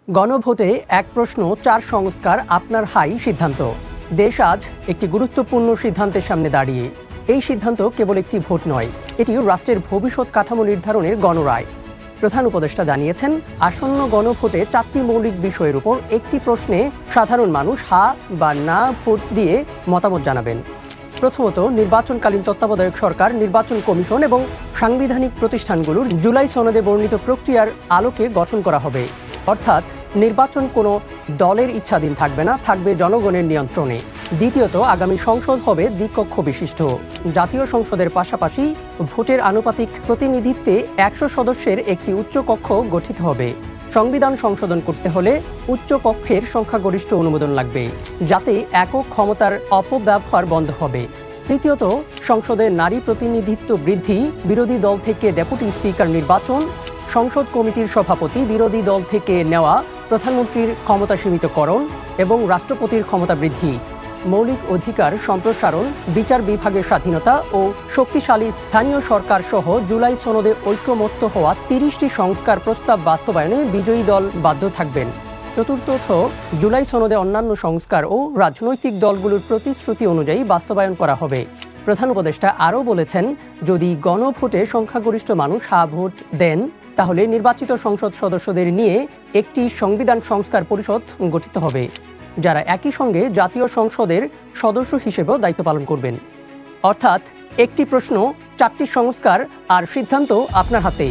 গণভোটে এক প্রশ্ন চার সংস্কার আপনার হাই সিদ্ধান্ত। দেশ আজ একটি গুরুত্বপূর্ণ সিদ্ধান্তের সামনে দাঁড়িয়ে। এই সিদ্ধান্ত কেবল একটি ভোট নয়, এটি রাষ্ট্রের ভবিষ্যৎ কাঠামো নির্ধারণের গণরায়। প্রধান উপদেষ্টা জানিয়েছেন, আসন্ন গণভোটে 4টি মৌলিক বিষয়ের উপর একটি প্রশ্নে সাধারণ মানুষ হা বা না ভোট দিয়ে মতামত জানাবেন। প্রথমত, নির্বাচনকালীন তত্ত্বাবধায়ক সরকার, নির্বাচন কমিশন এবং সাংবিধানিক প্রতিষ্ঠানগুলোর জুলাই সনদে বর্ণিত প্রক্রিয়ার আলোকে গঠন করা হবে। অর্থাৎ নির্বাচন কোনো দলের ইচ্ছাধীন থাকবে না, থাকবে জনগণের নিয়ন্ত্রণে। দ্বিতীয়ত, আগামী সংসদ হবে দ্বিকক্ষ বিশিষ্ট। জাতীয় সংসদের পাশাপাশি ভোটের আনুপাতিক প্রতিনিধিত্বে 100 সদস্যের একটি উচ্চকক্ষ গঠিত হবে। সংবিধান সংশোধন করতে হলে উচ্চকক্ষের সংখ্যাগরিষ্ঠ অনুমোদন লাগবে, যাতে একক ক্ষমতার অপব্যবহার বন্ধ হবে। তৃতীয়ত, সংসদে নারী প্রতিনিধিত্ব বৃদ্ধি, বিরোধী দল থেকে ডেপুটি স্পিকার নির্বাচন, সংসদ কমিটির সভাপতি, বিরোধী দল থেকে নেওয়া, প্রধানমন্ত্রীর ক্ষমতা সীমিতকরণ এবং রাষ্ট্রপতির ক্ষমতা বৃদ্ধি, মৌলিক অধিকার সম্প্রসারণ, বিচার বিভাগের স্বাধীনতা ও শক্তিশালী স্থানীয় সরকার সহ জুলাই সনদে ঐকমত্য হওয়া 30টি সংস্কার প্রস্তাব বাস্তবায়নে বিজয়ী দল বাধ্য থাকবেন। চতুর্থত, জুলাই সনদে অন্যান্য সংস্কার ও রাজনৈতিক দলগুলোর প্রতিশ্রুতি অনুযায়ী বাস্তবায়ন করা হবে। প্রধান উপদেষ্টা আরও বলেছেন, যদি গণভোটে সংখ্যাগরিষ্ঠ মানুষ হা ভোট দেন, তাহলে নির্বাচিত সংসদ সদস্যদের নিয়ে একটি সংবিধান সংস্কার পরিষদ গঠিত হবে, যারা একই সঙ্গে জাতীয় সংসদের সদস্য হিসেবেও দায়িত্ব পালন করবেন। অর্থাৎ একটি প্রশ্ন, 4টি সংস্কার, আর সিদ্ধান্ত আপনার হাতে।